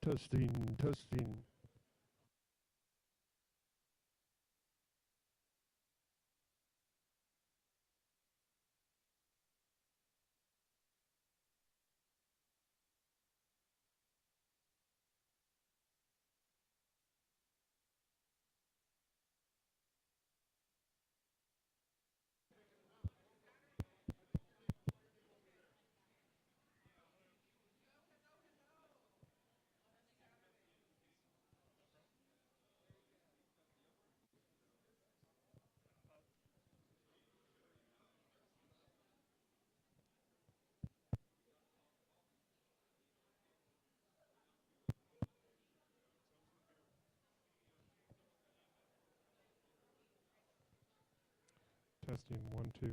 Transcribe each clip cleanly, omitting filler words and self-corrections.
Testing, testing. Testing, 1, 2.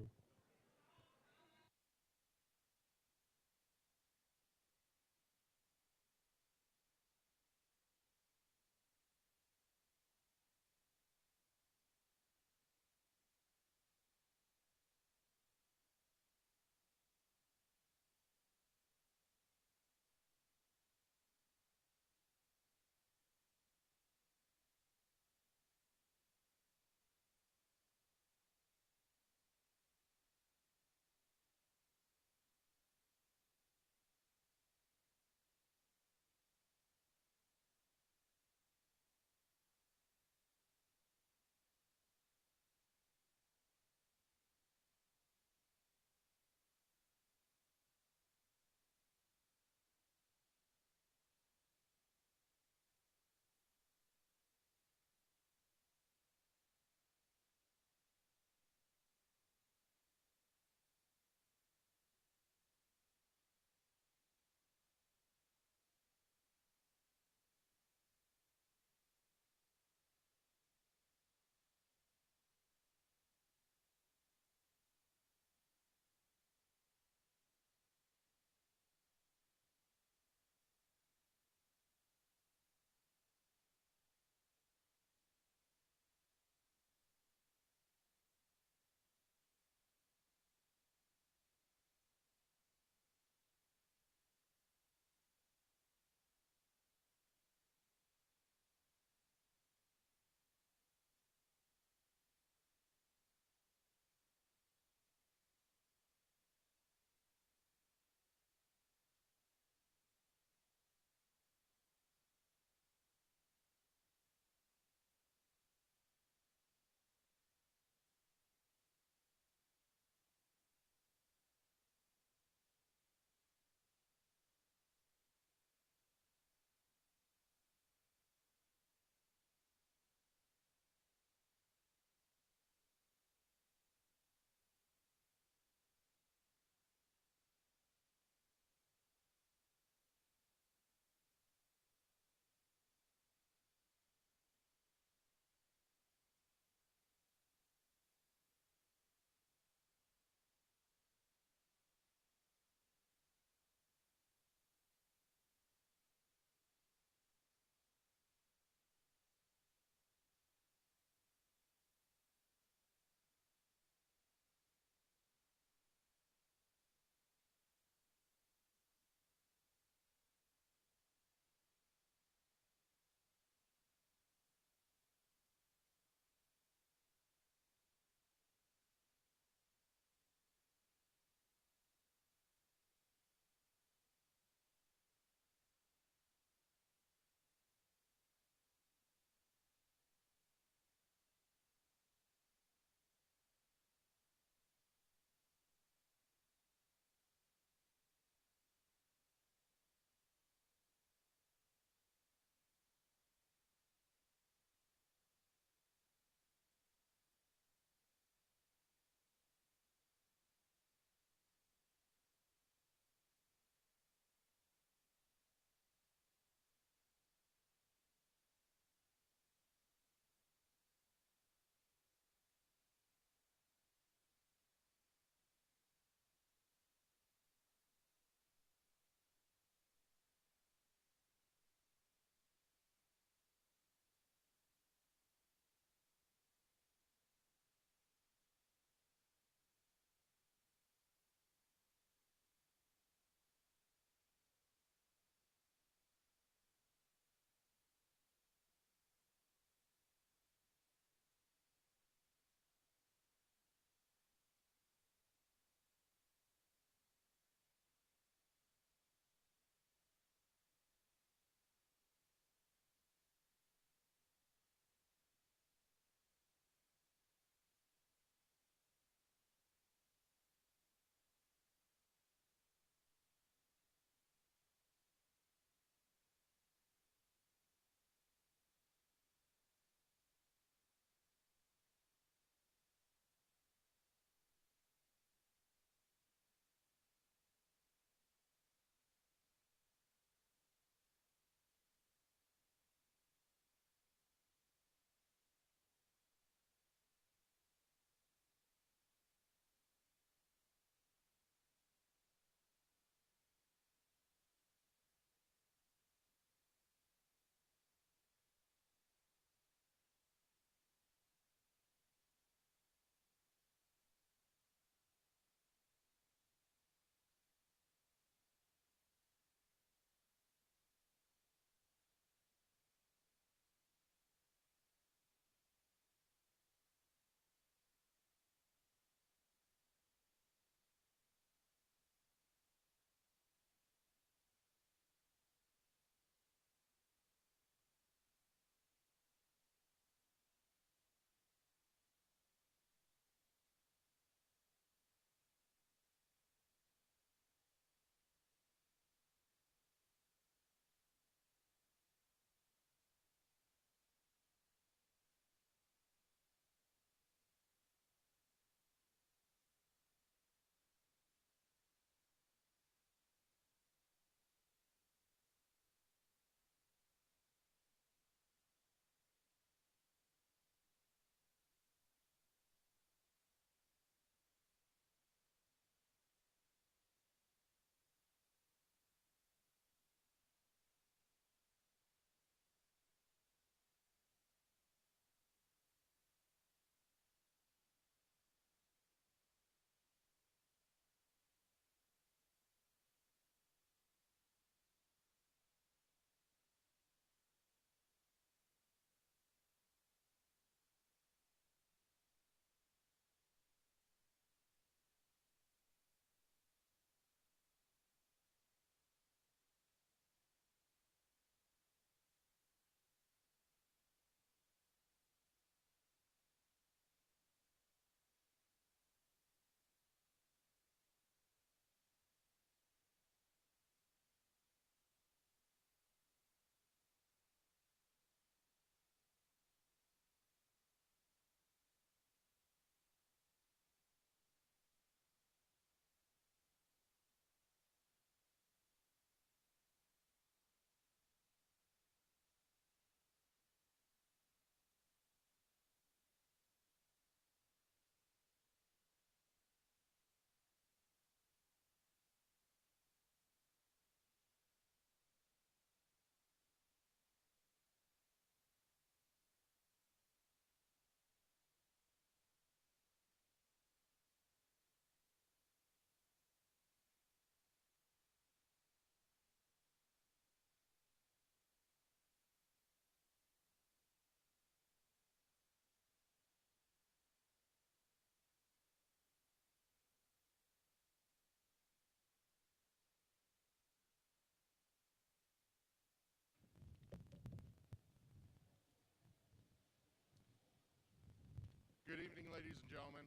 Good evening, ladies and gentlemen.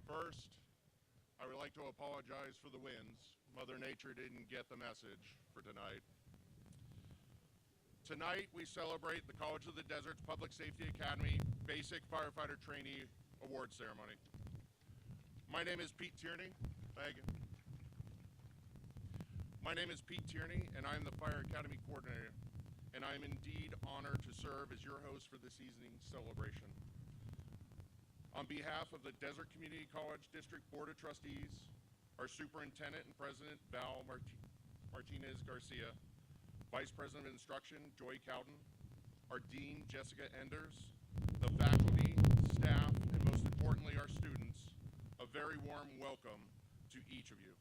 First, I would like to apologize for the winds. Mother Nature didn't get the message for tonight. Tonight, we celebrate the College of the Desert's Public Safety Academy Basic Firefighter Trainee Award Ceremony. My name is Pete Tierney. My name is Pete Tierney, and I am the Fire Academy Coordinator, and I am indeed honored to serve as your host for this evening's celebration. On behalf of the Desert Community College District Board of Trustees, our Superintendent and President, Val Martinez Garcia, Vice President of Instruction, Joy Cowden, our Dean, Jessica Enders, the faculty, staff, and most importantly, our students, a very warm welcome to each of you.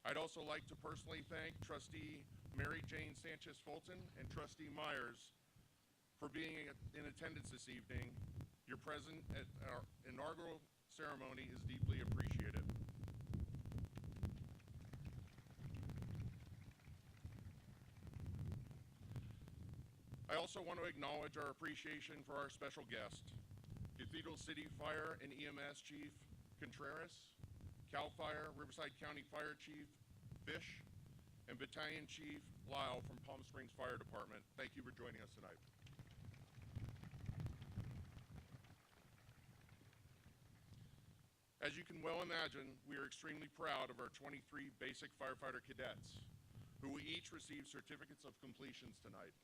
I'd also like to personally thank Trustee Mary Jane Sanchez Fulton and Trustee Myers for being in attendance this evening. Your presence at our inaugural ceremony is deeply appreciated. I also want to acknowledge our appreciation for our special guest, Cathedral City Fire and EMS Chief Contreras, CAL FIRE Riverside County Fire Chief Fish, and Battalion Chief Lyle from Palm Springs Fire Department. Thank you for joining us tonight. As you can well imagine, we are extremely proud of our 23 basic firefighter cadets, who will each receive certificates of completions tonight.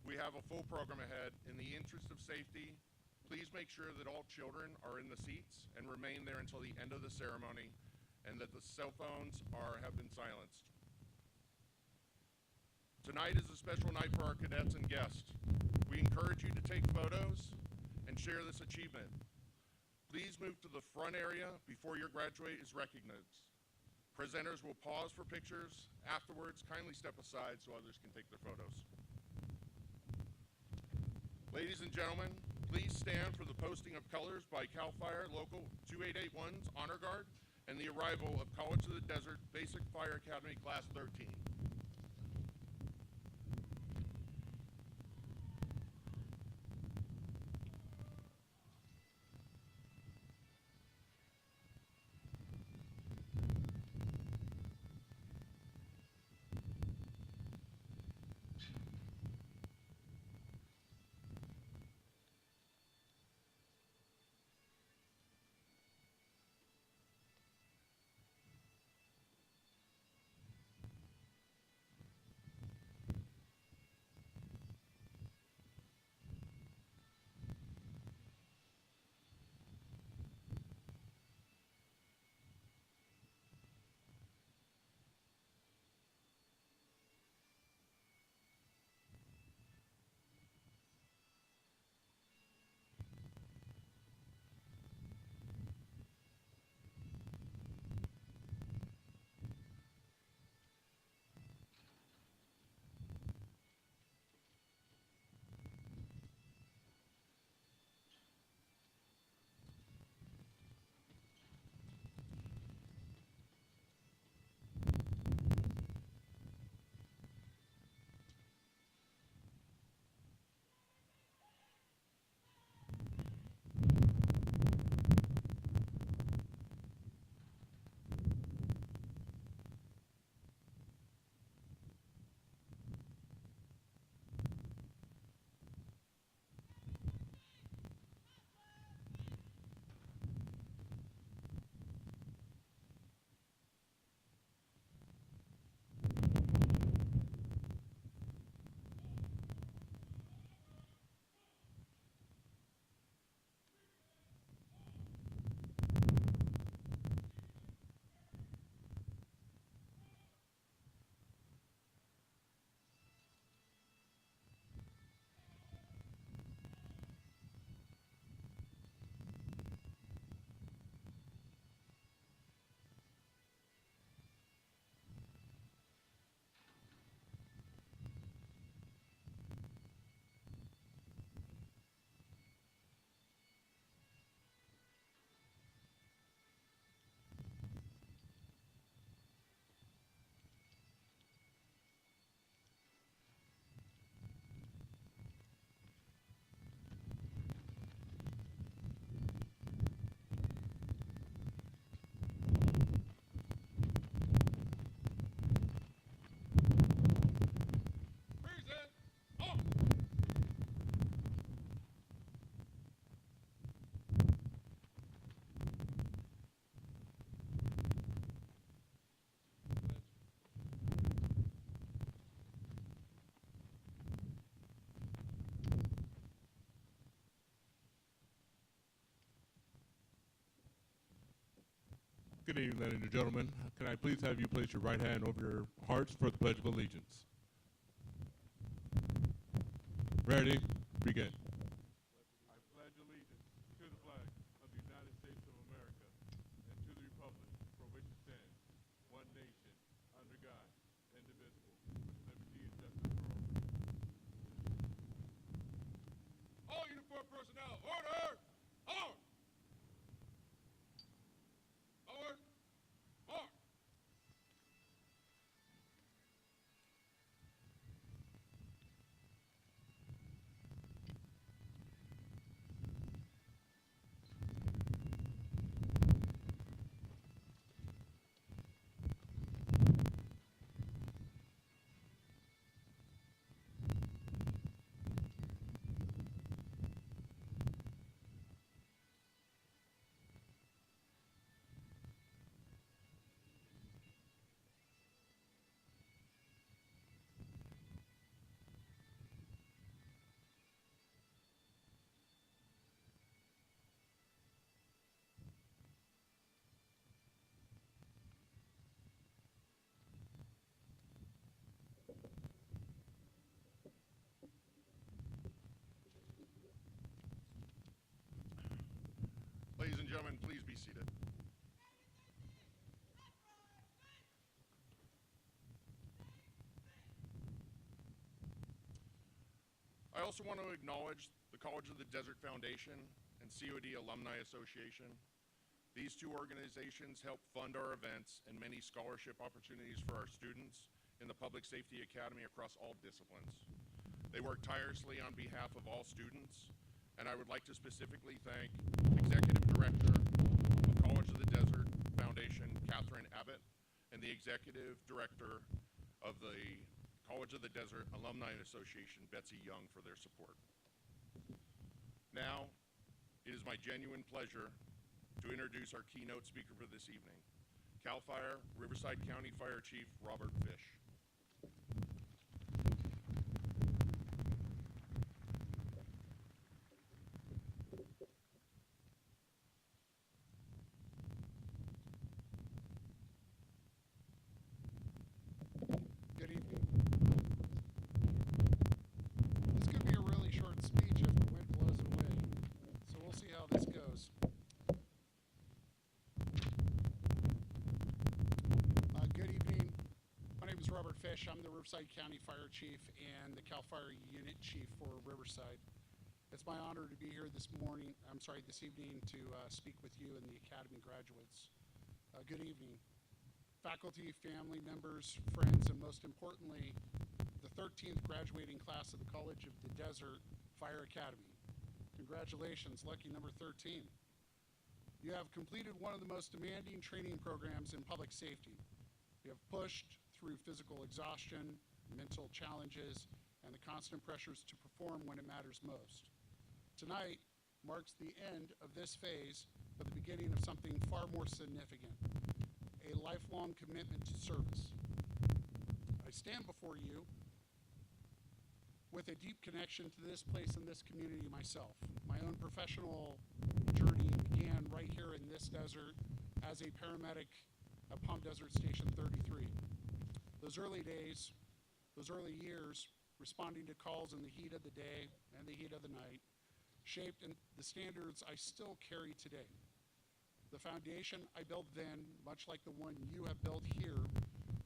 We have a full program ahead. In the interest of safety, please make sure that all children are in the seats and remain there until the end of the ceremony, and that the cell phones have been silenced. Tonight is a special night for our cadets and guests. We encourage you to take photos and share this achievement. Please move to the front area before your graduate is recognized. Presenters will pause for pictures. Afterwards, kindly step aside so others can take their photos. Ladies and gentlemen, please stand for the posting of colors by CAL FIRE Local 2881's Honor Guard and the arrival of College of the Desert Basic Fire Academy Class 13. Good evening, ladies and gentlemen. Can I please have you place your right hand over your hearts for the Pledge of Allegiance? Ready? Begin. I pledge allegiance to the flag of the United States of America and to the republic for which it stands, one nation, under God, indivisible, with liberty and justice for all. All uniform personnel, order! Forward! Forward! Forward! Ladies and gentlemen, please be seated. I also want to acknowledge the College of the Desert Foundation and COD Alumni Association. These two organizations help fund our events and many scholarship opportunities for our students in the Public Safety Academy across all disciplines. They work tirelessly on behalf of all students, and I would like to specifically thank Executive Director of College of the Desert Foundation, Catherine Abbott, and the Executive Director of the College of the Desert Alumni Association, Betsy Young, for their support. Now, it is my genuine pleasure to introduce our keynote speaker for this evening, CAL FIRE Riverside County Fire Chief Robert Fish. Good evening. This could be a really short speech if the wind blows it away, so we'll see how this goes. Good evening. My name is Robert Fish. I'm the Riverside County Fire Chief and the CAL FIRE Unit Chief for Riverside. It's my honor to be here this evening to speak with you and the Academy graduates. Good evening. Faculty, family members, friends, and most importantly, the 13th graduating class of the College of the Desert Fire Academy. Congratulations, lucky number 13. You have completed one of the most demanding training programs in public safety. You have pushed through physical exhaustion, mental challenges, and the constant pressures to perform when it matters most. Tonight marks the end of this phase, but the beginning of something far more significant. A lifelong commitment to service. I stand before you with a deep connection to this place and this community myself. My own professional journey began right here in this desert as a paramedic at Palm Desert Station 33. Those early days, those early years, responding to calls in the heat of the day and the heat of the night, shaped the standards I still carry today. The foundation I built then, much like the one you have built here,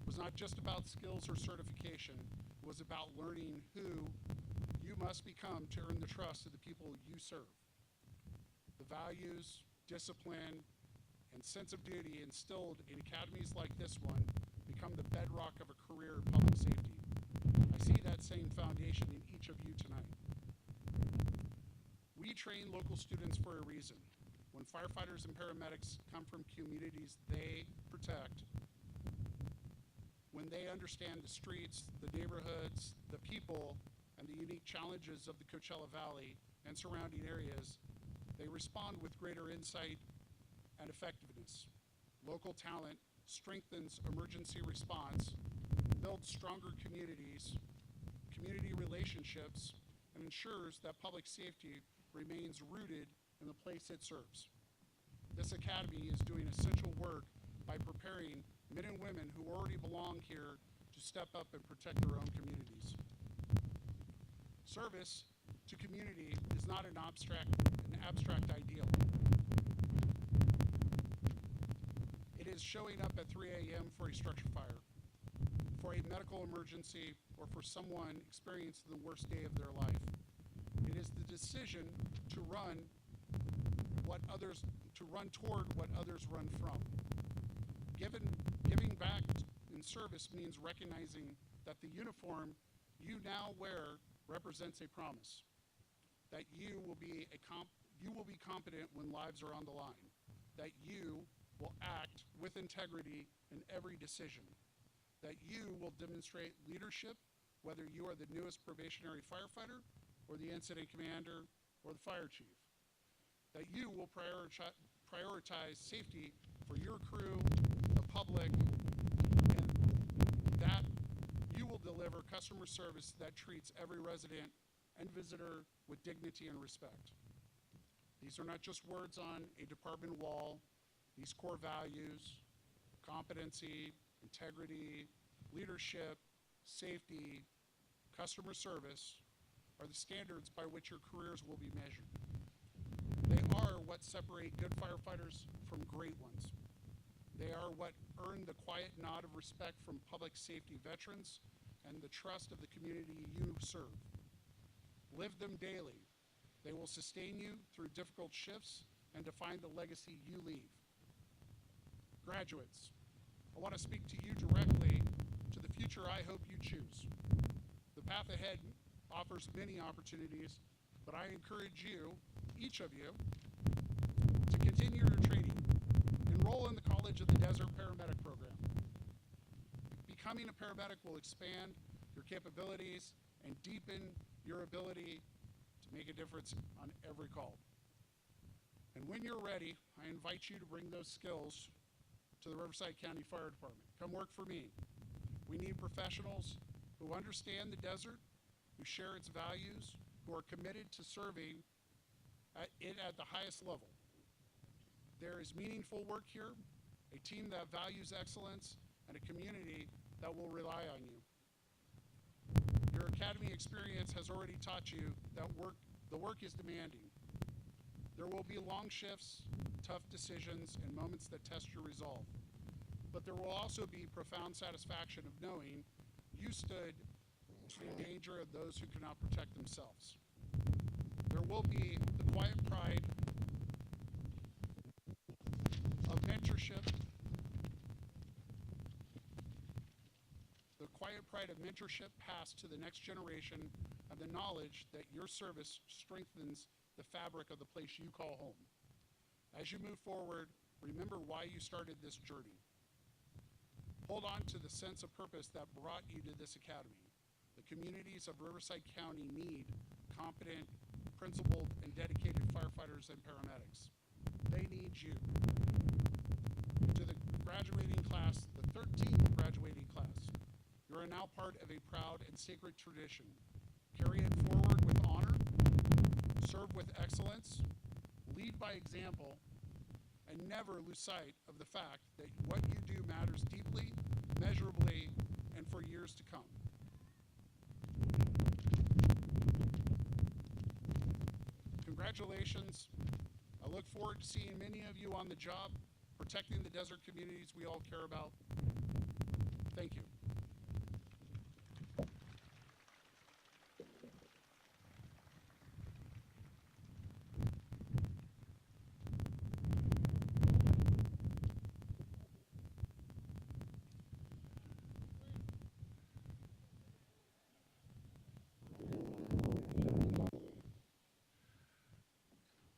was not just about skills or certification. It was about learning who you must become to earn the trust of the people you serve. The values, discipline, and sense of duty instilled in academies like this one become the bedrock of a career in public safety. I see that same foundation in each of you tonight. We train local students for a reason. When firefighters and paramedics come from communities they protect, when they understand the streets, the neighborhoods, the people, and the unique challenges of the Coachella Valley and surrounding areas, they respond with greater insight and effectiveness. Local talent strengthens emergency response, builds stronger communities, community relationships, and ensures that public safety remains rooted in the place it serves. This academy is doing essential work by preparing men and women who already belong here to step up and protect their own communities. Service to community is not an abstract ideal. It is showing up at 3 a.m. for a structure fire, for a medical emergency, or for someone experiencing the worst day of their life. It is the decision to run toward what others run from. Giving back in service means recognizing that the uniform you now wear represents a promise, that you will be competent when lives are on the line, that you will act with integrity in every decision, that you will demonstrate leadership, whether you are the newest probationary firefighter or the incident commander or the fire chief, that you will prioritize safety for your crew, the public, and that you will deliver customer service that treats every resident and visitor with dignity and respect. These are not just words on a department wall. These core values, competency, integrity, leadership, safety, customer service, are the standards by which your careers will be measured. They are what separate good firefighters from great ones. They are what earn the quiet nod of respect from public safety veterans and the trust of the community you serve. Live them daily. They will sustain you through difficult shifts and define the legacy you leave. Graduates, I want to speak to you directly to the future I hope you choose. The path ahead offers many opportunities, but I encourage you, each of you, to continue your training. Enroll in the College of the Desert Paramedic Program. Becoming a paramedic will expand your capabilities and deepen your ability to make a difference on every call. And when you're ready, I invite you to bring those skills to the Riverside County Fire Department. Come work for me. We need professionals who understand the desert, who share its values, who are committed to serving it at the highest level. There is meaningful work here, a team that values excellence, and a community that will rely on you. Your academy experience has already taught you that the work is demanding. There will be long shifts, tough decisions, and moments that test your resolve. But there will also be profound satisfaction of knowing you stood in danger of those who cannot protect themselves. There will be the quiet pride of mentorship, passed to the next generation, and the knowledge that your service strengthens the fabric of the place you call home. As you move forward, remember why you started this journey. Hold on to the sense of purpose that brought you to this academy. The communities of Riverside County need competent, principled, and dedicated firefighters and paramedics. They need you. To the graduating class, the 13th graduating class, you are now part of a proud and sacred tradition. Carry it forward with honor, serve with excellence, lead by example, and never lose sight of the fact that what you do matters deeply, measurably, and for years to come. Congratulations. I look forward to seeing many of you on the job, protecting the desert communities we all care about. Thank you.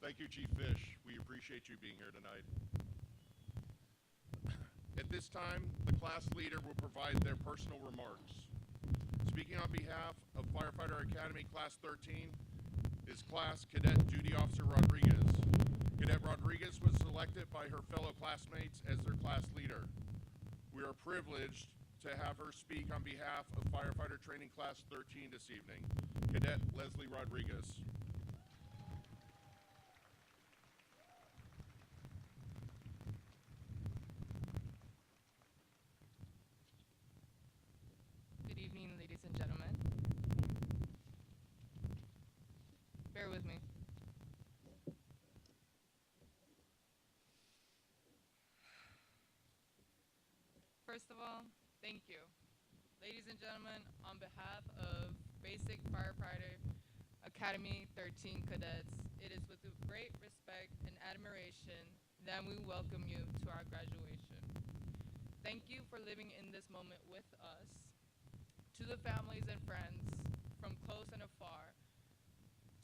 Thank you, Chief Fish. We appreciate you being here tonight. At this time, the class leader will provide their personal remarks. Speaking on behalf of Firefighter Academy Class 13 is Class Cadet Duty Officer Rodriguez. Cadet Rodriguez was selected by her fellow classmates as their class leader. We are privileged to have her speak on behalf of Firefighter Training Class 13 this evening. Cadet Leslie Rodriguez. ladies and gentlemen. Bear with me. First of all, thank you. Ladies and gentlemen, on behalf of Basic Firefighter Academy 13 cadets, it is with great respect and admiration that we welcome you to our graduation. Thank you for living in this moment with us. To the families and friends from close and afar,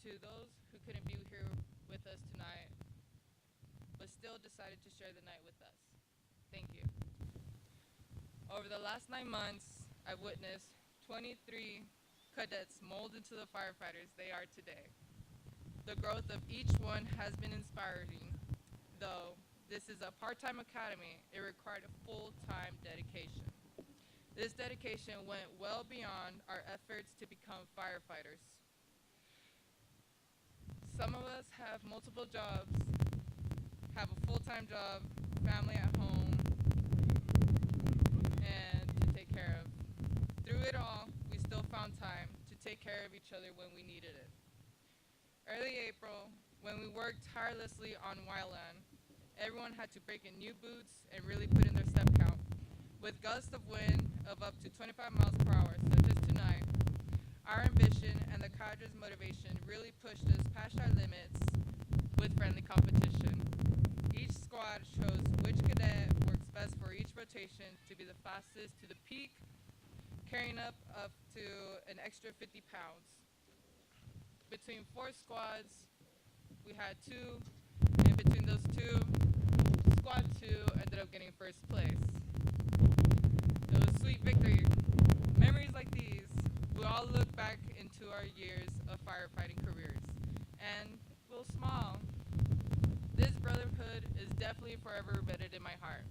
to those who couldn't be here with us tonight, but still decided to share the night with us, thank you. Over the last 9 months, I've witnessed 23 cadets mold into the firefighters they are today. The growth of each one has been inspiring. Though this is a part-time academy, it required a full-time dedication. This dedication went well beyond our efforts to become firefighters. Some of us have multiple jobs, have a full-time job, family at home, and to take care of. Through it all, we still found time to take care of each other when we needed it. Early April, when we worked tirelessly on Wyland, everyone had to break in new boots and really put in their step count. With gusts of wind of up to 25 miles per hour, such as tonight, our ambition and the cadre's motivation really pushed us past our limits with friendly competition. Each squad chose which cadet works best for each rotation to be the fastest to the peak, carrying up to an extra 50 pounds. Between 4 squads, we had 2, and between those 2, squad 2 ended up getting first place. It was a sweet victory. Memories like these, we all look back into our years of firefighting careers, and we'll smile. This brotherhood is definitely forever embedded in my heart.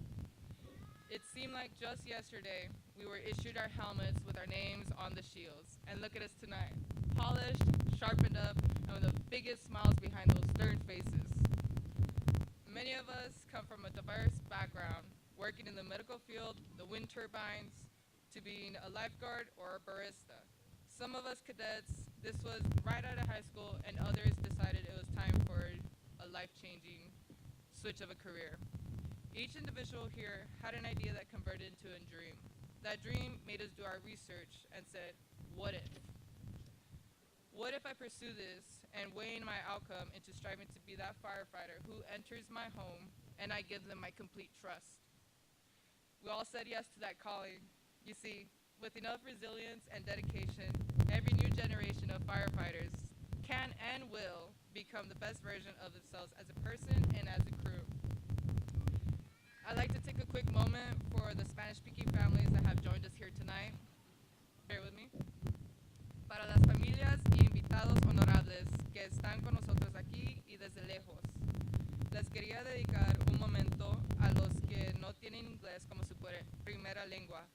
It seemed like just yesterday, we were issued our helmets with our names on the shields, and look at us tonight, polished, sharpened up, and with the biggest smiles behind those stern faces. Many of us come from a diverse background, working in the medical field, the wind turbines, to being a lifeguard or a barista. Some of us cadets, this was right out of high school, and others decided it was time for a life-changing switch of a career. Each individual here had an idea that converted into a dream. That dream made us do our research and said, what if? What if I pursue this and weighing my outcome into striving to be that firefighter who enters my home and I give them my complete trust? We all said yes to that calling. You see, with enough resilience and dedication, every new generation of firefighters can and will become the best version of themselves as a person and as a crew. I'd like to take a quick moment for the Spanish-speaking families that have joined us here tonight. Bear with me. Para las familias y invitados honorables que están con nosotros aquí y desde lejos, les quería dedicar un momento a los que no tienen inglés como su primera lengua.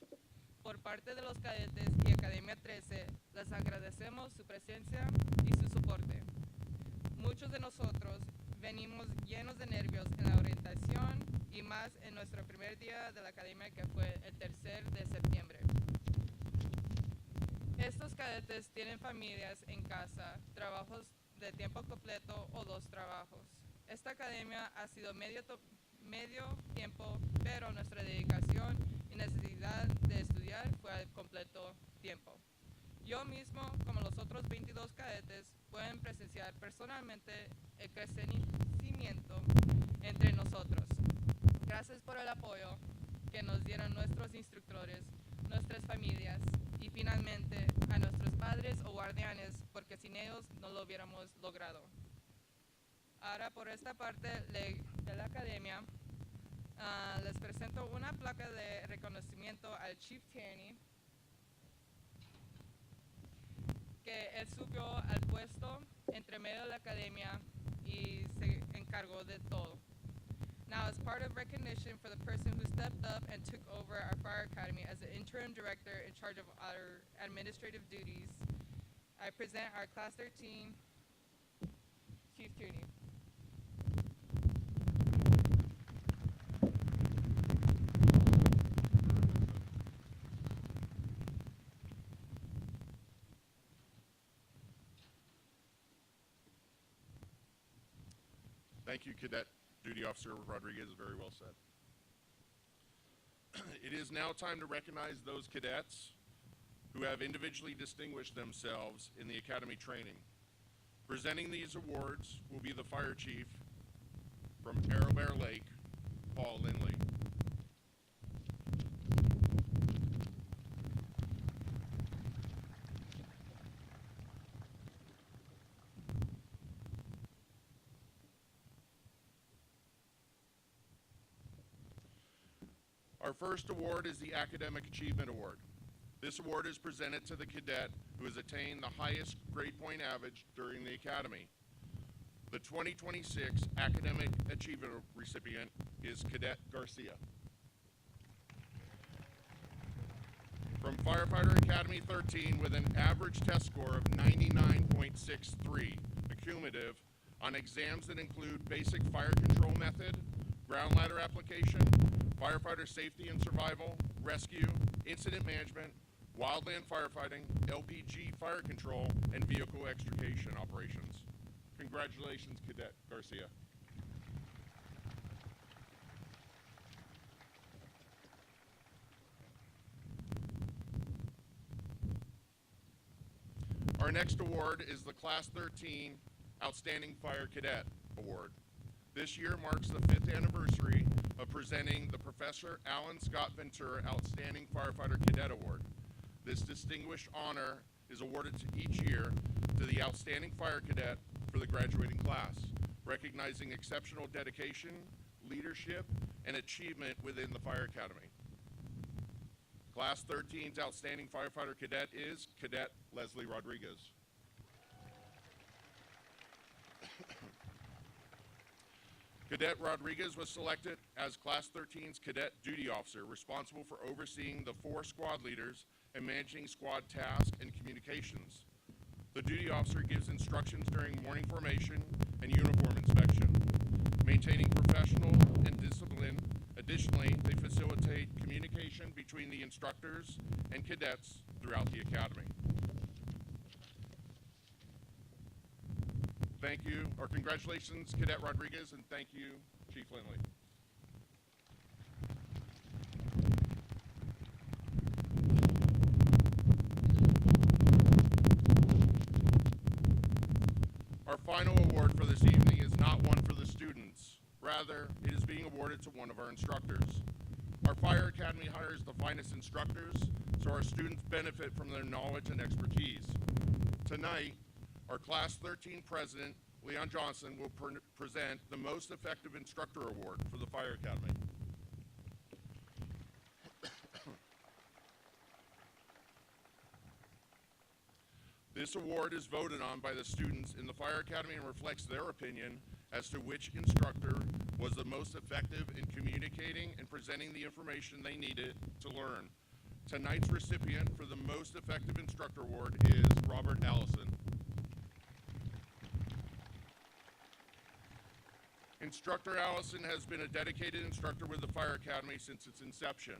Por parte de los cadetes y Academia 13, les agradecemos su presencia y su soporte. Muchos de nosotros venimos llenos de nervios en la orientación y más en nuestro primer día de la academia, que fue el 3 de septiembre. Estos cadetes tienen familias en casa, trabajos de tiempo completo o 2 trabajos. Esta academia ha sido medio tiempo, pero nuestra dedicación y necesidad de estudiar fue al completo tiempo. Yo mismo, como los otros 22 cadetes, pueden presenciar personalmente el crecimiento entre nosotros. Gracias por el apoyo que nos dieron nuestros instructores, nuestras familias y finalmente a nuestros padres o guardianes, porque sin ellos no lo hubiéramos logrado. Ahora, por esta parte de la academia, les presento una placa de reconocimiento al Chief Tierney, que él subió al puesto entre medio de la academia y se encargó de todo. Now, as part of recognition for the person who stepped up and took over our fire academy as the interim director in charge of our administrative duties, I present our Class 13 Chief Tierney. Thank you, Cadet Duty Officer Rodriguez. Very well said. It is now time to recognize those cadets who have individually distinguished themselves in the Academy training. Presenting these awards will be the Fire Chief from Arrow Bear Lake, Paul Lindley. Our first award is the Academic Achievement Award. This award is presented to the cadet who has attained the highest grade point average during the Academy. The 2026 Academic Achievement recipient is Cadet Garcia. From Firefighter Academy 13 with an average test score of 99.63, cumulative on exams that include basic fire control method, ground ladder application, firefighter safety and survival, rescue, incident management, wildland firefighting, LPG fire control, and vehicle extrication operations. Congratulations, Cadet Garcia. Our next award is the Class 13 Outstanding Fire Cadet Award. This year marks the 5th anniversary of presenting the Professor Alan Scott Ventura Outstanding Firefighter Cadet Award. This distinguished honor is awarded to each year to the outstanding fire cadet for the graduating class, recognizing exceptional dedication, leadership, and achievement within the Fire Academy. Class 13's outstanding firefighter cadet is Cadet Leslie Rodriguez. Cadet Rodriguez was selected as Class 13's Cadet Duty Officer, responsible for overseeing the 4 squad leaders and managing squad tasks and communications. The duty officer gives instructions during morning formation and uniform inspection, maintaining professional and discipline. Additionally, they facilitate communication between the instructors and cadets throughout the academy. Thank you, or congratulations, Cadet Rodriguez, and thank you, Chief Lindley. Our final award for this evening is not one for the students. Rather, it is being awarded to one of our instructors. Our Fire Academy hires the finest instructors, so our students benefit from their knowledge and expertise. Tonight, our Class 13 President, Leon Johnson, will present the Most Effective Instructor Award for the Fire Academy. This award is voted on by the students in the Fire Academy and reflects their opinion as to which instructor was the most effective in communicating and presenting the information they needed to learn. Tonight's recipient for the Most Effective Instructor Award is Robert Allison. Instructor Allison has been a dedicated instructor with the Fire Academy since its inception.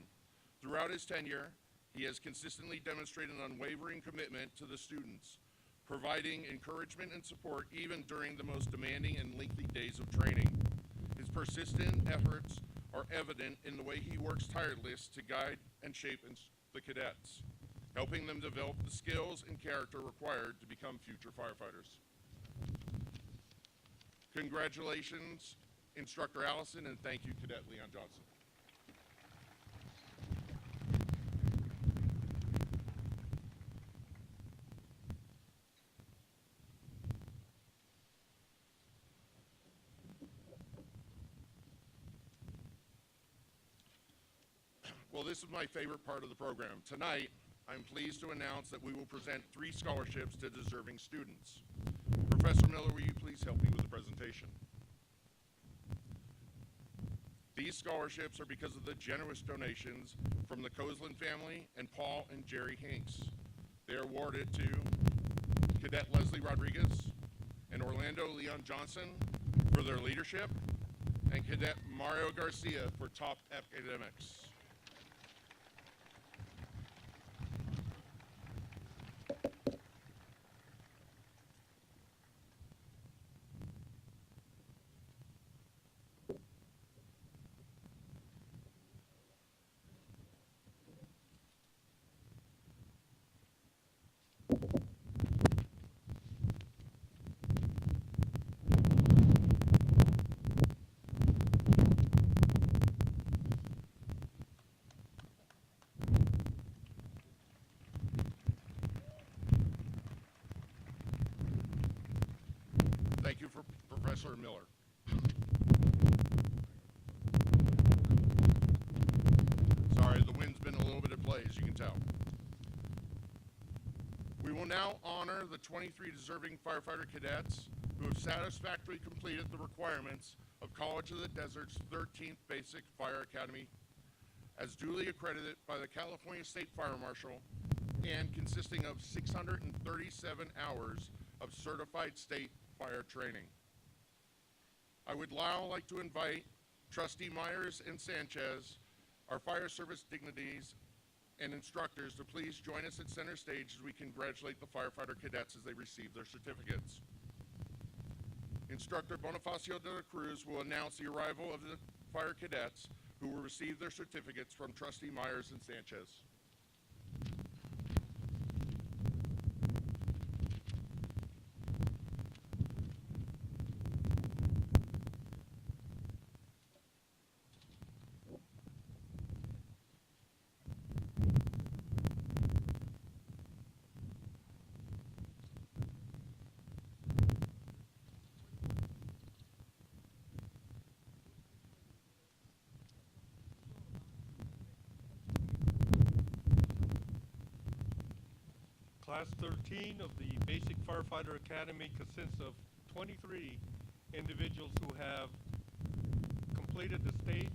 Throughout his tenure, he has consistently demonstrated an unwavering commitment to the students, providing encouragement and support even during the most demanding and lengthy days of training. His persistent efforts are evident in the way he works tirelessly to guide and shape the cadets, helping them develop the skills and character required to become future firefighters. Congratulations, Instructor Allison, and thank you, Cadet Leon Johnson. Well, this is my favorite part of the program. Tonight, I'm pleased to announce that we will present 3 scholarships to deserving students. Professor Miller, will you please help me with the presentation? These scholarships are because of the generous donations from the Kozlin family and Paul and Jerry Hinks. They are awarded to Cadet Leslie Rodriguez and Orlando Leon Johnson for their leadership, and Cadet Mario Garcia for top academics. Professor Miller. Sorry, the wind's been a little bit at play, as you can tell. We will now honor the 23 deserving firefighter cadets who have satisfactorily completed the requirements of College of the Desert's 13th Basic Fire Academy, as duly accredited by the California State Fire Marshal and consisting of 637 hours of certified state fire training. I would now like to invite Trustee Myers and Sanchez, our fire service dignitaries and instructors, to please join us at center stage as we congratulate the firefighter cadets as they receive their certificates. Instructor Bonifacio de la Cruz will announce the arrival of the fire cadets who will receive their certificates from Trustee Myers and Sanchez. Class 13 of the Basic Firefighter Academy consists of 23 individuals who have completed the state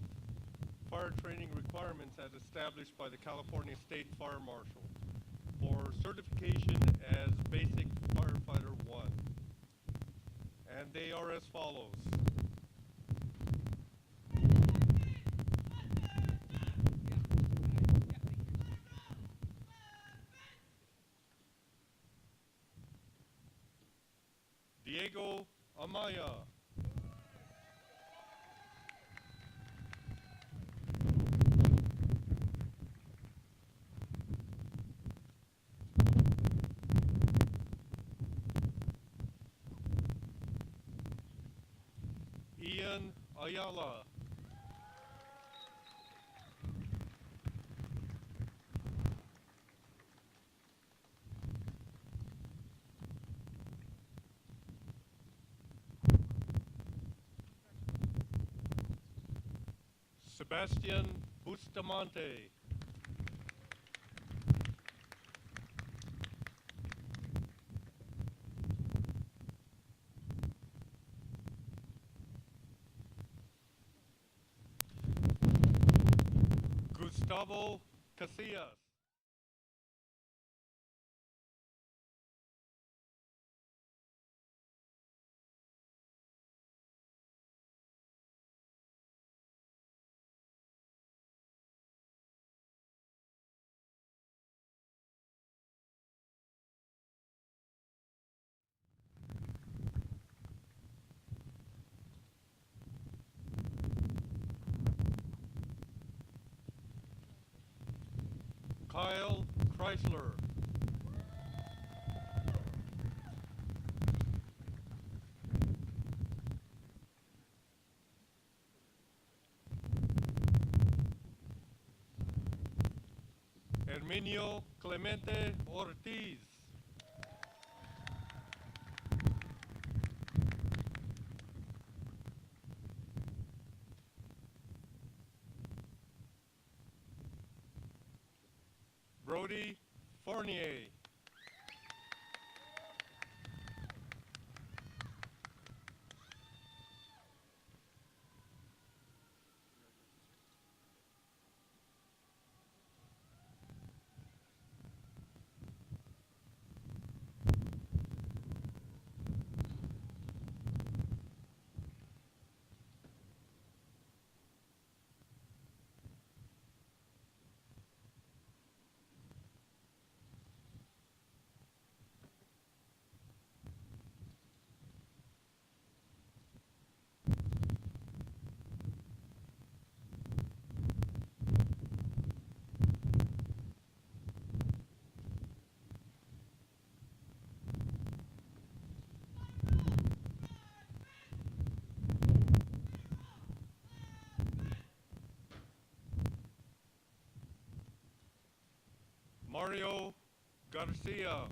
fire training requirements as established by the California State Fire Marshal for certification as Basic Firefighter 1. And they are as follows. Diego Amaya. Ian Ayala. Sebastian Bustamante. Gustavo Casillas. Kyle Chrysler. Herminio Clemente Ortiz. Brody Fournier. Mario Garcia.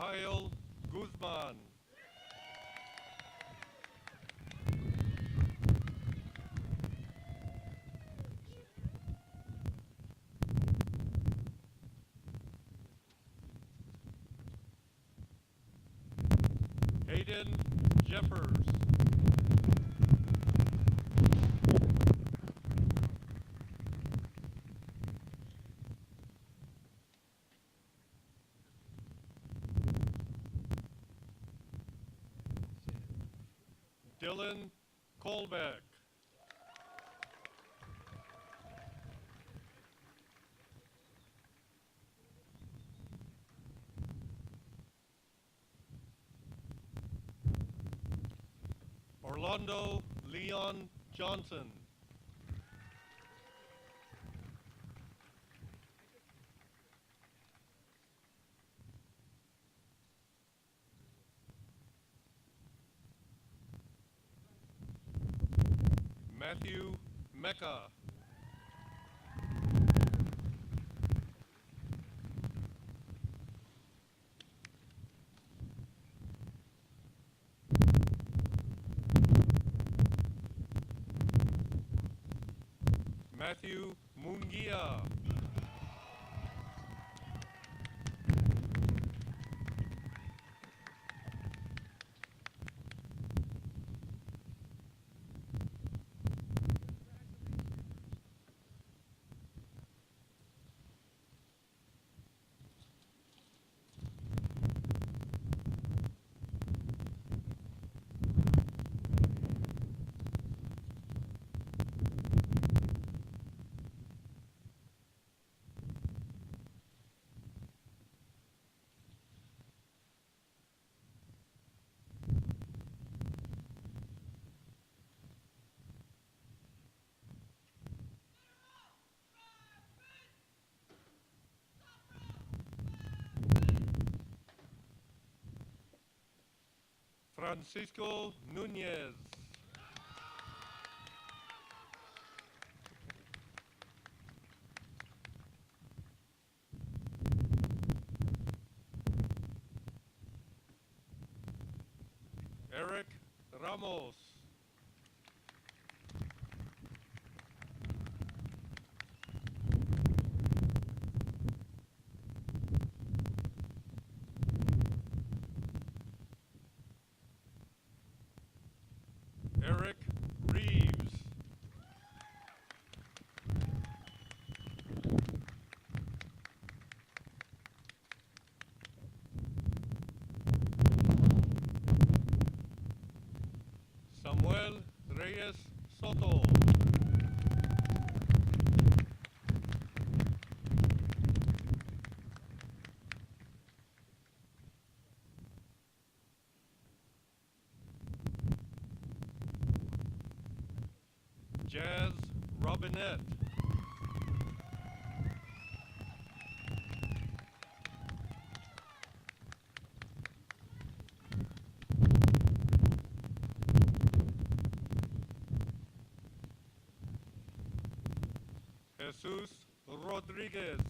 Kyle Guzman. Hayden Jeffers. Dylan Colbeck. Orlando Leon Johnson. Matthew Mecca. Matthew Mungia. Francisco Nunez. Eric Ramos. Eric Reeves. Samuel Reyes Soto. Jazz Robinette. Jesus Rodriguez.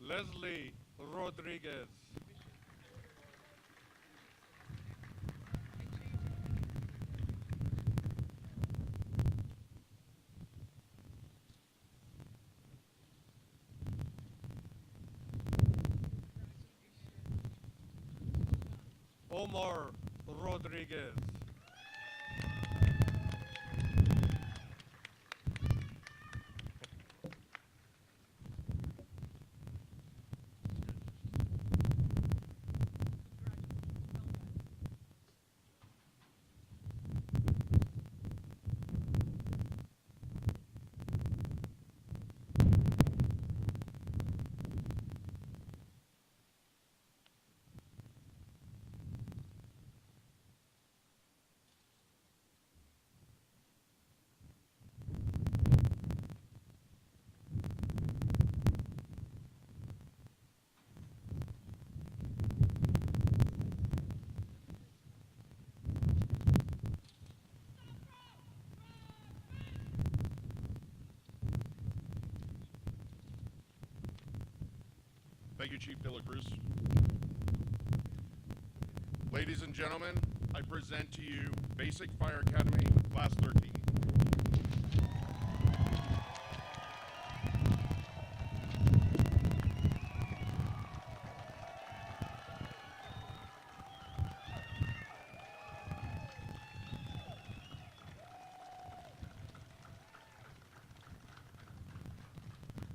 Leslie Rodriguez. Omar Rodriguez. Thank you, Chief De La Cruz. Ladies and gentlemen, I present to you Basic Fire Academy, Class 13.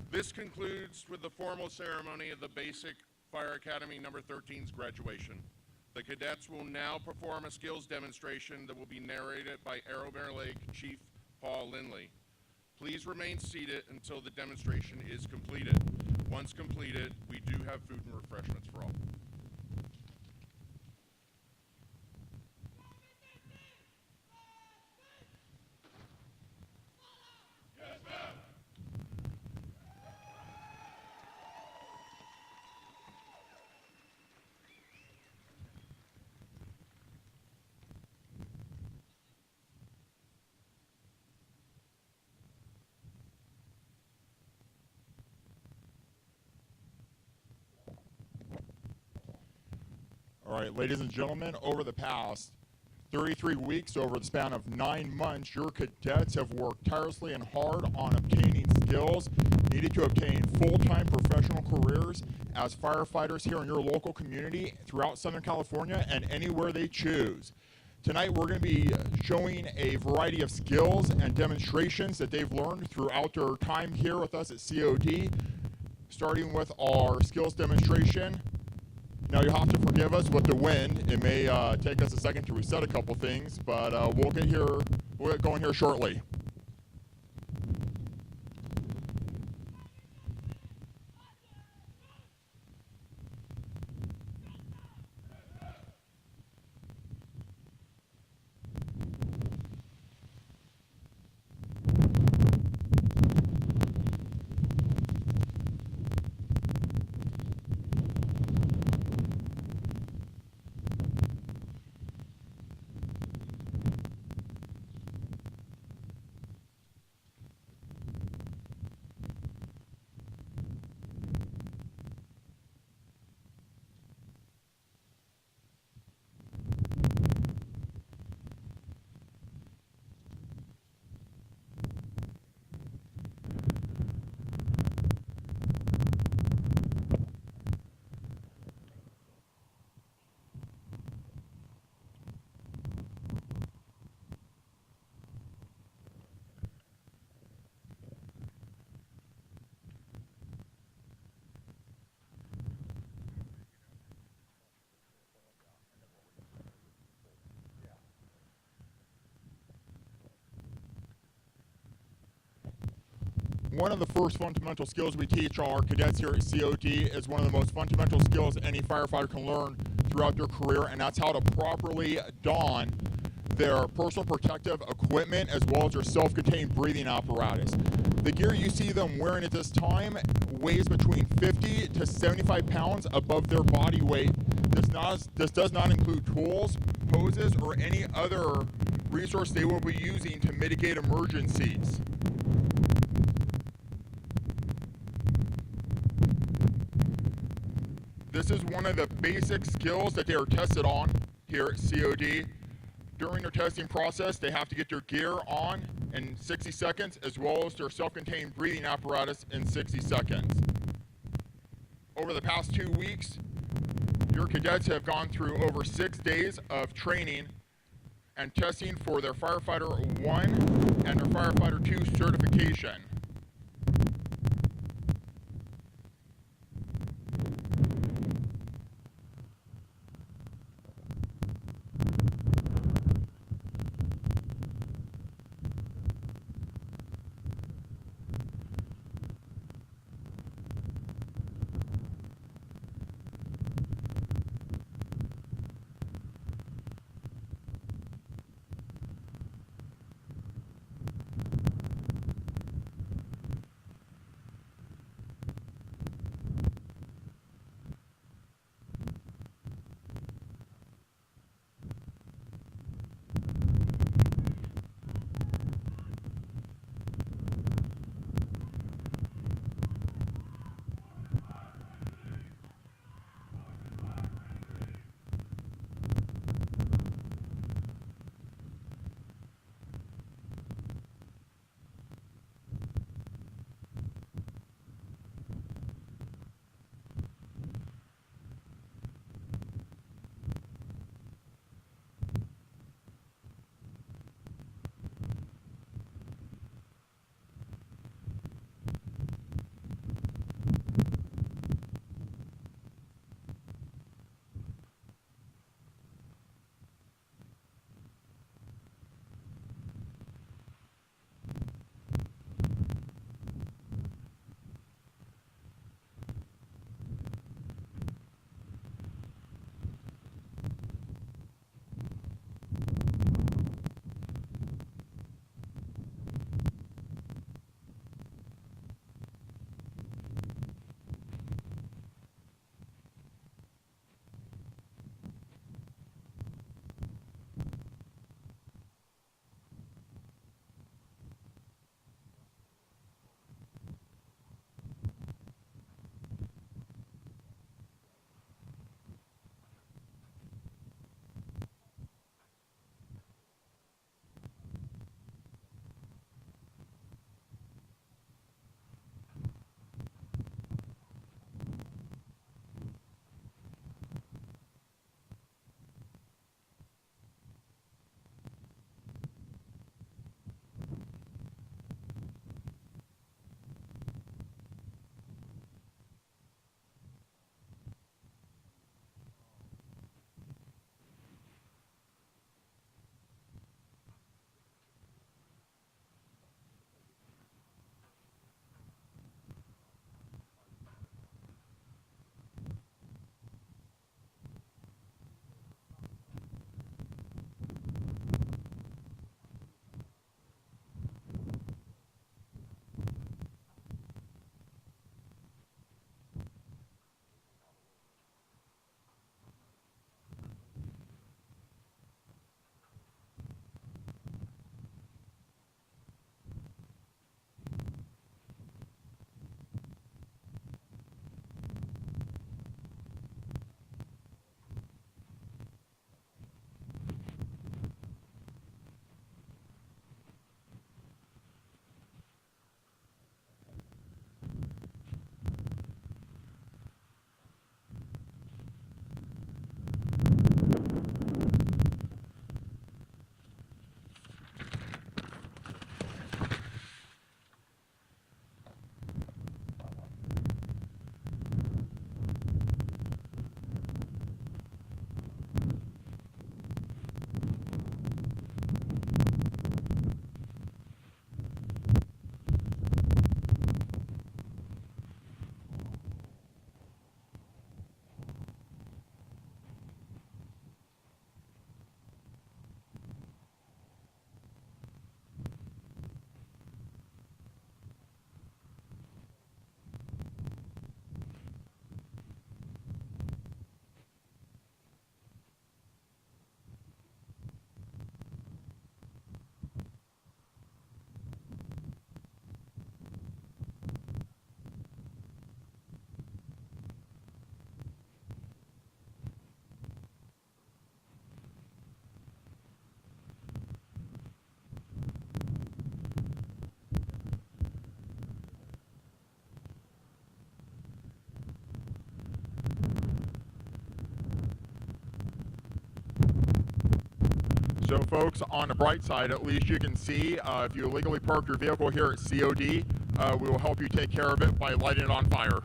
This concludes with the formal ceremony of the Basic Fire Academy number 13's graduation. The cadets will now perform a skills demonstration that will be narrated by Arrowmere Lake Chief Paul Lindley. Please remain seated until the demonstration is completed. Once completed, we do have food and refreshments for all. All right, ladies and gentlemen, over the past 33 weeks, over the span of 9 months, your cadets have worked tirelessly and hard on obtaining skills needed to obtain full-time professional careers as firefighters here in your local community throughout Southern California and anywhere they choose. Tonight, we're going to be showing a variety of skills and demonstrations that they've learned throughout their time here with us at COD, starting with our skills demonstration. Now, you'll have to forgive us with the wind. It may take us a second to reset a couple things, but we'll get going here shortly. One of the first fundamental skills we teach our cadets here at COD is one of the most fundamental skills any firefighter can learn throughout their career, and that's how to properly don their personal protective equipment as well as their self-contained breathing apparatus. The gear you see them wearing at this time weighs between 50 to 75 pounds above their body weight. This does not include tools, hoses, or any other resource they will be using to mitigate emergencies. This is one of the basic skills that they are tested on here at COD. During their testing process, they have to get their gear on in 60 seconds, as well as their self-contained breathing apparatus in 60 seconds. Over the past 2 weeks, your cadets have gone through over 6 days of training and testing for their Firefighter 1 and their Firefighter 2 certification. So folks, on the bright side, at least you can see if you illegally parked your vehicle here at COD, we will help you take care of it by lighting it on fire.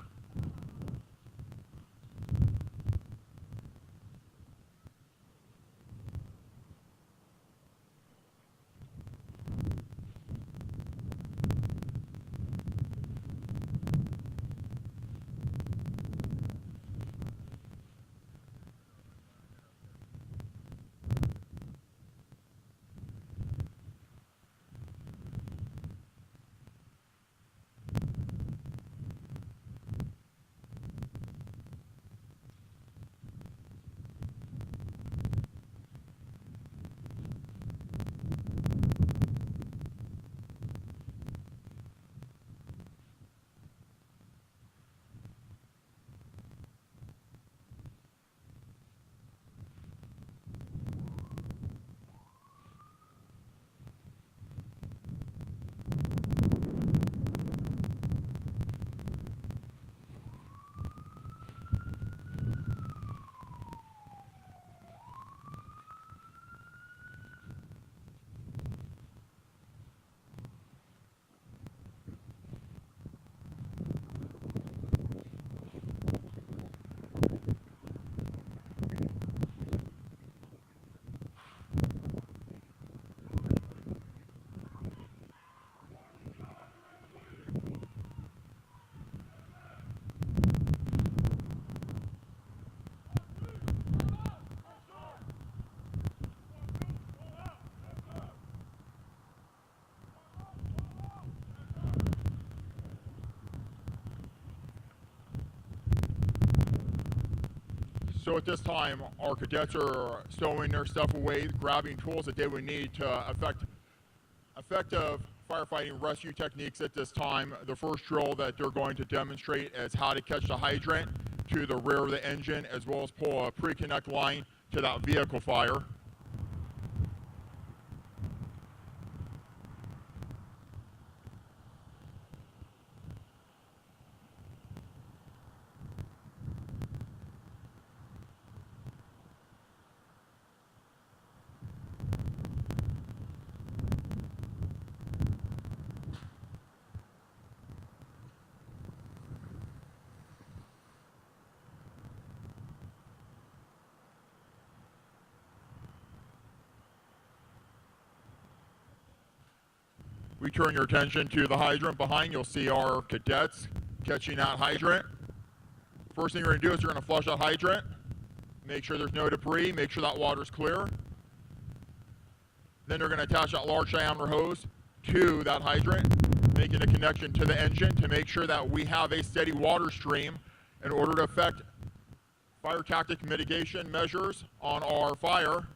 So at this time, our cadets are stowing their stuff away, grabbing tools that they would need to effective firefighting rescue techniques at this time. The first drill that they're going to demonstrate is how to catch the hydrant to the rear of the engine, as well as pull a pre-connect line to that vehicle fire. We turn your attention to the hydrant behind. You'll see our cadets catching that hydrant. First thing you're going to do is you're going to flush that hydrant. Make sure there's no debris. Make sure that water's clear. Then they're going to attach that large diameter hose to that hydrant, making a connection to the engine to make sure that we have a steady water stream in order to affect fire tactic mitigation measures on our fire.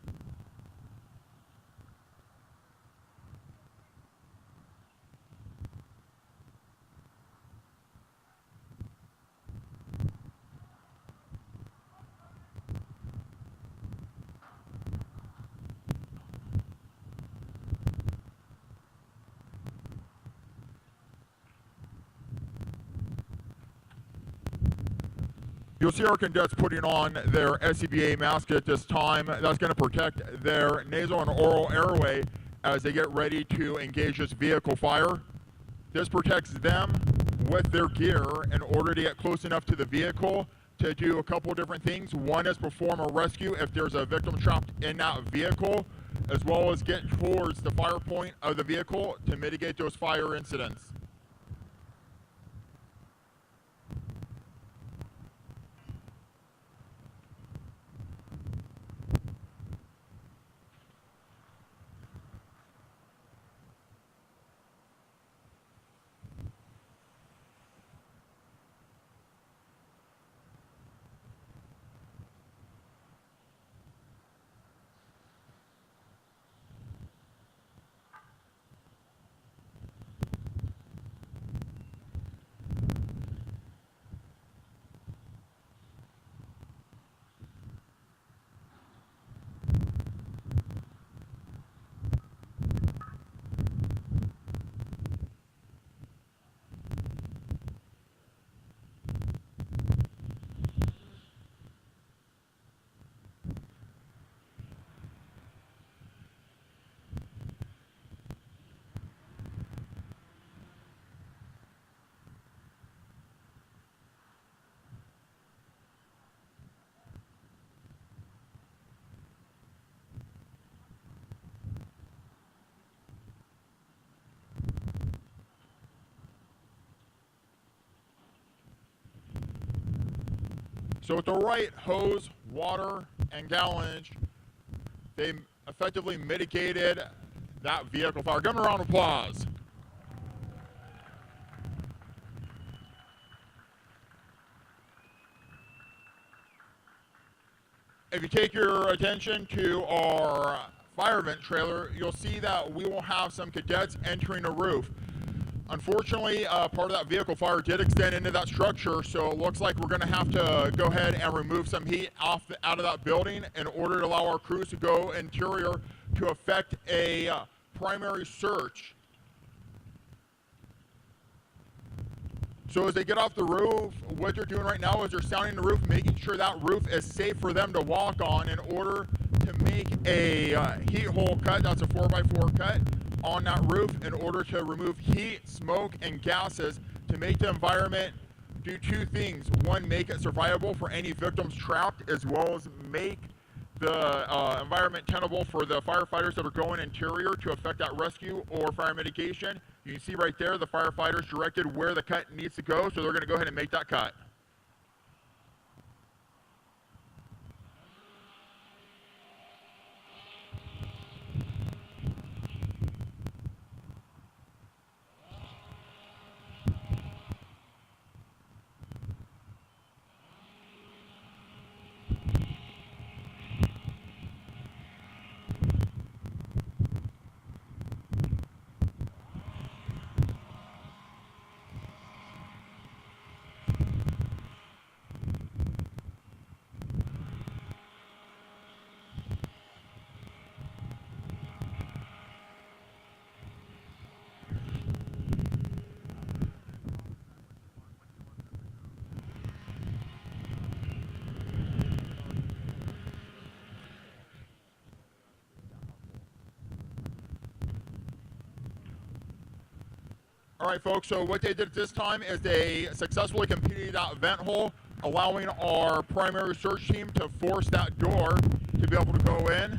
You'll see our cadets putting on their SCBA mask at this time. That's going to protect their nasal and oral airway as they get ready to engage this vehicle fire. This protects them with their gear in order to get close enough to the vehicle to do a couple different things. One is perform a rescue if there's a victim trapped in that vehicle, as well as get towards the fire point of the vehicle to mitigate those fire incidents. So with the right hose, water, and gallonage, they effectively mitigated that vehicle fire. Give them a round of applause. If you take your attention to our fire vent trailer, you'll see that we will have some cadets entering the roof. Unfortunately, part of that vehicle fire did extend into that structure, so it looks like we're going to have to go ahead and remove some heat out of that building in order to allow our crews to go interior to effect a primary search. So as they get off the roof, what they're doing right now is they're sounding the roof, making sure that roof is safe for them to walk on in order to make a heat hole cut. That's a 4x4 cut on that roof in order to remove heat, smoke, and gases to make the environment do two things. One, make it survivable for any victims trapped, as well as make the environment tenable for the firefighters that are going interior to effect that rescue or fire mitigation. You can see right there the firefighters directed where the cut needs to go, so they're going to go ahead and make that cut. All right, folks, so what they did this time is they successfully completed that vent hole, allowing our primary search team to force that door to be able to go in.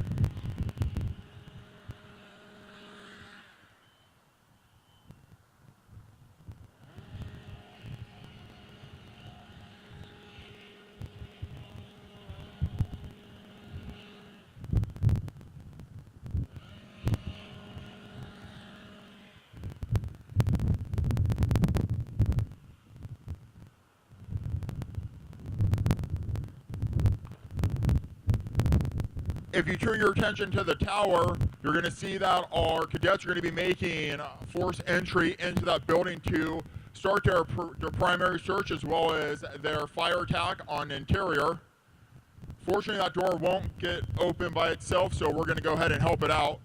If you turn your attention to the tower, you're going to see that our cadets are going to be making forced entry into that building to start their primary search as well as their fire attack on the interior. Fortunately, that door won't get open by itself, so we're going to go ahead and help it out.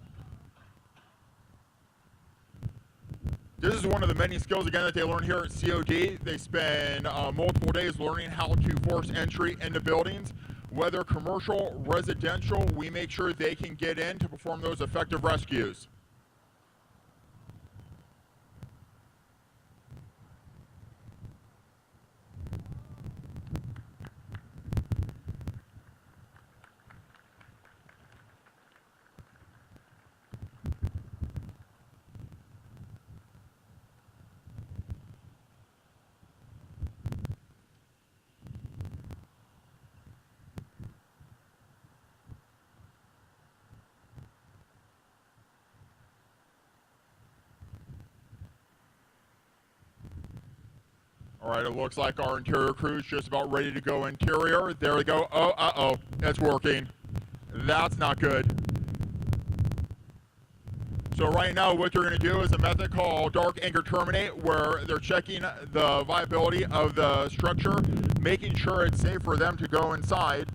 This is one of the many skills, again, that they learn here at COD. They spend multiple days learning how to force entry into buildings. Whether commercial, residential, we make sure they can get in to perform those effective rescues. All right, it looks like our interior crew is just about ready to go interior. There we go. Oh, uh-oh, it's working. That's not good. So right now what they're going to do is a method called dark anchor terminate, where they're checking the viability of the structure, making sure it's safe for them to go inside.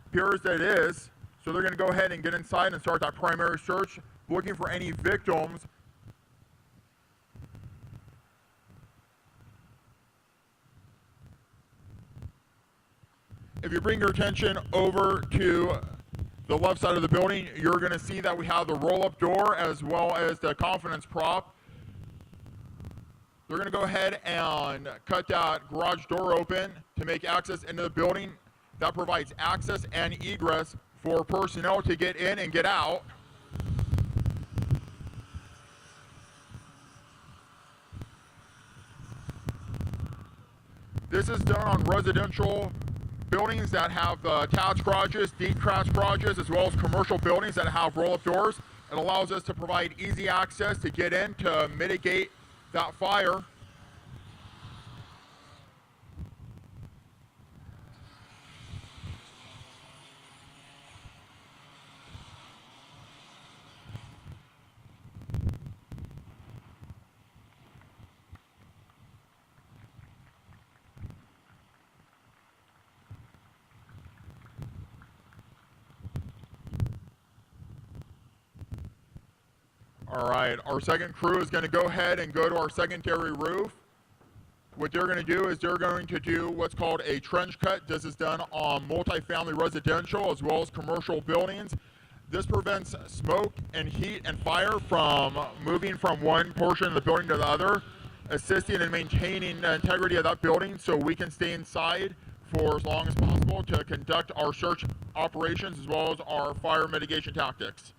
Appears that it is. So they're going to go ahead and get inside and start that primary search, looking for any victims. If you bring your attention over to the left side of the building, you're going to see that we have the roll-up door as well as the confidence prop. They're going to go ahead and cut that garage door open to make access into the building. That provides access and egress for personnel to get in and get out. This is done on residential buildings that have attached garages, detached garages, as well as commercial buildings that have roll-up doors. It allows us to provide easy access to get in to mitigate that fire. All right, our second crew is going to go ahead and go to our secondary roof. What they're going to do is they're going to do what's called a trench cut. This is done on multifamily residential as well as commercial buildings. This prevents smoke and heat and fire from moving from one portion of the building to the other, assisting in maintaining the integrity of that building so we can stay inside for as long as possible to conduct our search operations as well as our fire mitigation tactics.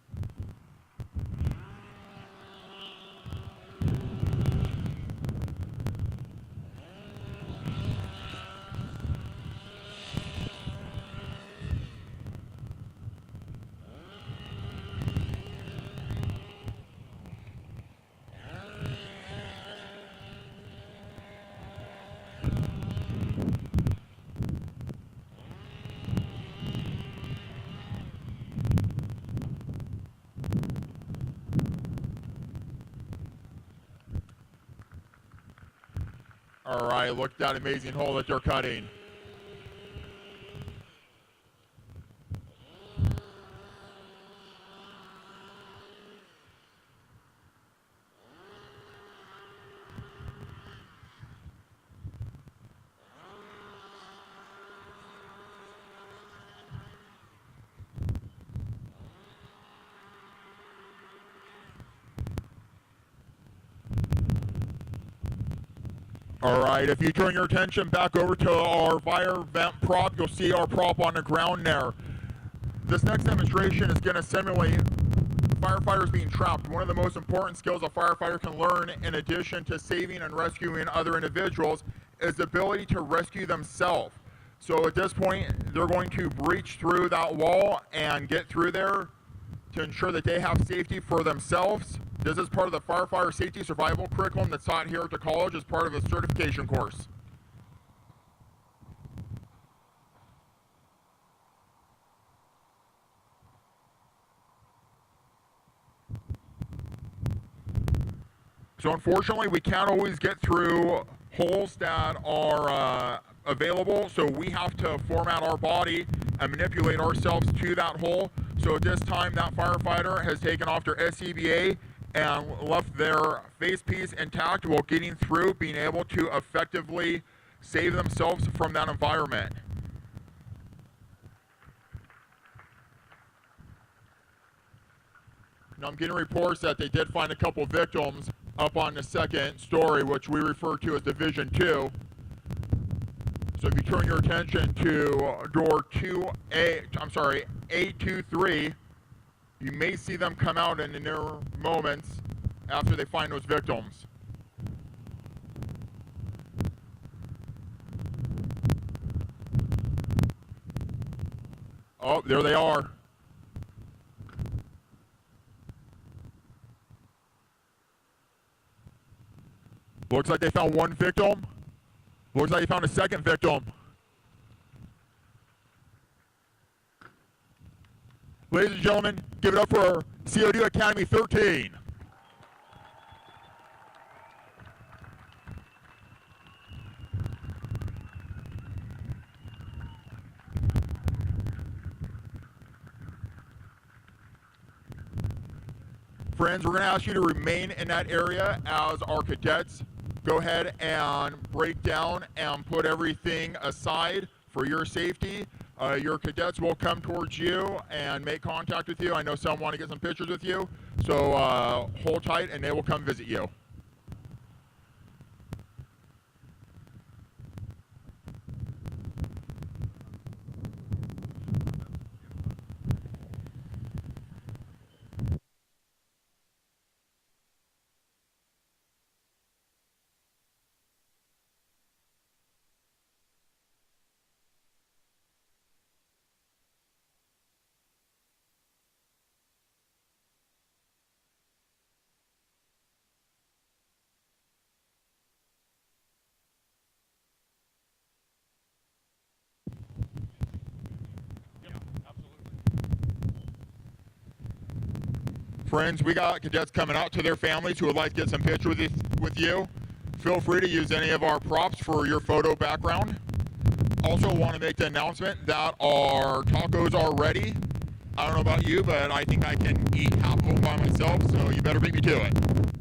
All right, look at that amazing hole that they're cutting. All right, if you turn your attention back over to our fire vent prop, you'll see our prop on the ground there. This next demonstration is going to simulate firefighters being trapped. One of the most important skills a firefighter can learn, in addition to saving and rescuing other individuals, is the ability to rescue themselves. So at this point, they're going to breach through that wall and get through there to ensure that they have safety for themselves. This is part of the firefighter safety survival curriculum that's taught here at the college as part of a certification course. So unfortunately, we can't always get through holes that are available, so we have to format our body and manipulate ourselves to that hole. So at this time, that firefighter has taken off their SCBA and left their face piece intact while getting through, being able to effectively save themselves from that environment. Now I'm getting reports that they did find a couple victims up on the second story, which we refer to as Division 2. So if you turn your attention to door A23, you may see them come out in the near moments after they find those victims. Oh, there they are. Looks like they found one victim. Looks like they found a second victim. Ladies and gentlemen, give it up for COD Academy 13. Friends, we're going to ask you to remain in that area as our cadets go ahead and break down and put everything aside for your safety. Your cadets will come towards you and make contact with you. I know some want to get some pictures with you, so hold tight and they will come visit you. friends. We got cadets coming out to their families who would like to get some pictures with you. Feel free to use any of our props for your photo background. Also want to make the announcement that our tacos are ready. I don't know about you, but I think I can eat half of them by myself, so you better beat me to it.